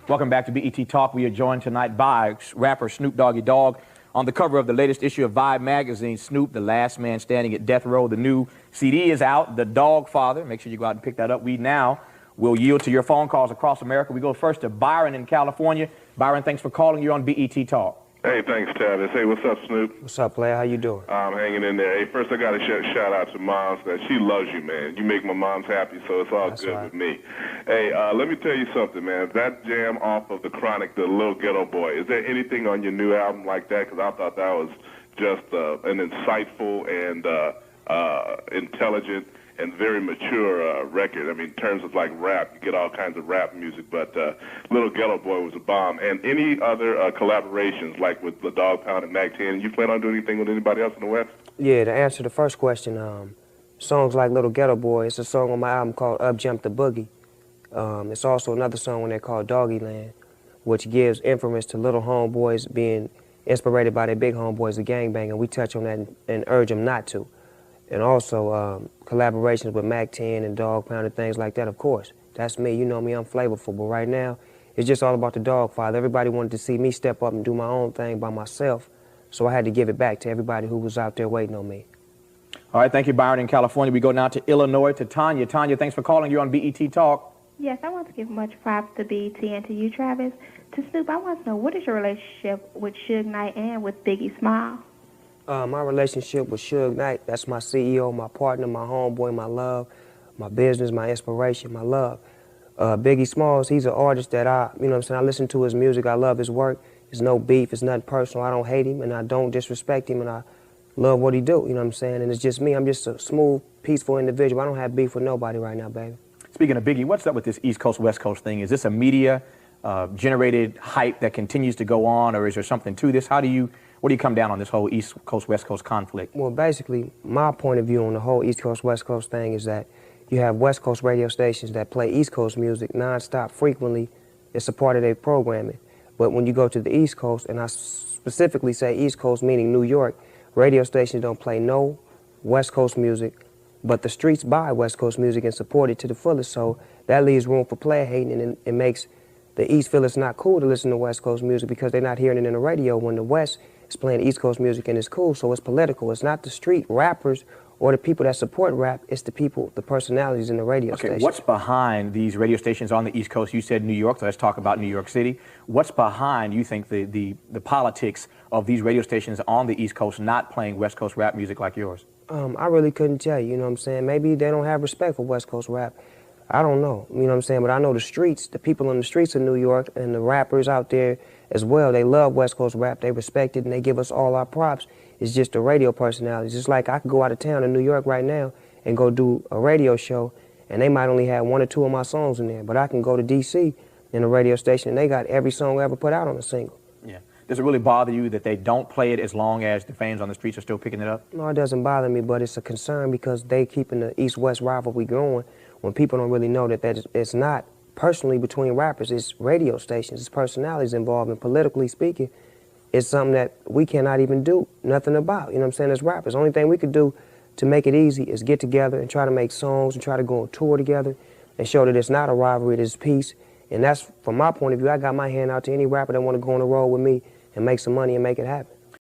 Welcome back to BET Talk. We are joined tonight by rapper Snoop Dogg. On the cover of the latest issue of Vibe magazine, Snoop, the last man standing at death row. The new CD is out, The Dogg Father. Make sure you go out and pick that up. We now will yield to your phone calls across America. We go first to Byron in California. Byron, thanks for calling. You're on BET Talk. Hey, thanks, Travis. Hey, what's up, Snoop? What's up, player? How you doing? I'm hanging in there. Hey, first I got to shout out to Moms. That she loves you, man. You make my mom's happy, so it's all good with me. Hey, let me tell you something, man. That jam off of The Chronic, The Little Ghetto Boy, is there anything on your new album like that? Because I thought that was just an insightful and intelligent and very mature record. I mean, in terms of like rap, you get all kinds of rap music, but Little Ghetto Boy was a bomb. And any other collaborations, like with the Dogg Pound and Mac 10, you plan on doing anything with anybody else in the West? Yeah, to answer the first question, songs like Little Ghetto Boy, it's a song on my album called Up Jump the Boogie. It's also another song on there called Doggy Land, which gives inference to little homeboys being inspired by their big homeboys, the gangbang, and we touch on that and urge them not to. And also collaborations with Mac 10 and Dogg Pound and things like that, of course. That's me. You know me, I'm flavorful. But right now, it's just all about the Dogg Father. Everybody wanted to see me step up and do my own thing by myself, so I had to give it back to everybody who was out there waiting on me. All right, thank you, Byron in California. We go now to Illinois, to Tanya. Tanya, thanks for calling. You're on BET Talk. Yes, I want to give much props to BET and to you, Travis. To Snoop, I want to know, what is your relationship with Suge Knight and with Biggie Small? My relationship with Suge Knight, that's my CEO, my partner, my homeboy, my love, my business, my inspiration, my love. Biggie Smalls, he's an artist that I listen to his music, I love his work. There's no beef, it's nothing personal. I don't hate him and I don't disrespect him and I love what he do, you know what I'm saying? And it's just me, I'm just a smooth, peaceful individual. I don't have beef with nobody right now, baby. Speaking of Biggie, what's up with this East Coast, West Coast thing? Is this a media generated hype that continues to go on, or is there something to this? Where do you come down on this whole East Coast, West Coast conflict? Well, basically, my point of view on the whole East Coast, West Coast thing is that you have West Coast radio stations that play East Coast music nonstop, frequently. It's a part of their programming. But when you go to the East Coast, and I specifically say East Coast meaning New York, radio stations don't play no West Coast music, but the streets buy West Coast music and support it to the fullest. So that leaves room for player hating, and it makes the East feel it's not cool to listen to West Coast music because they're not hearing it in the radio, when the West is playing East Coast music and it's cool. So it's political. It's not the street rappers or the people that support rap. It's the people, the personalities in the radio station. What's behind these radio stations on the East Coast? You said New York, so let's talk about New York City. What's behind, you think, the politics of these radio stations on the East Coast not playing West Coast rap music like yours? I really couldn't tell you, you know what I'm saying? Maybe they don't have respect for West Coast rap. I don't know, you know what I'm saying? But I know the streets, the people on the streets of New York and the rappers out there as well, they love West Coast rap, they respect it, and they give us all our props. It's just the radio personalities. It's like I could go out of town in New York right now and go do a radio show, and they might only have 1 or 2 of my songs in there, but I can go to D.C. in a radio station, and they got every song I ever put out on a single. Yeah. Does it really bother you that they don't play it as long as the fans on the streets are still picking it up? No, it doesn't bother me, but it's a concern because they keeping the East-West rivalry going when people don't really know that it's not personally between rappers, it's radio stations, it's personalities involved, and politically speaking, it's something that we cannot even do nothing about, you know what I'm saying, as rappers. The only thing we could do to make it easy is get together and try to make songs and try to go on tour together and show that it's not a rivalry, it is peace. And that's, from my point of view, I got my hand out to any rapper that want to go on the road with me and make some money and make it happen.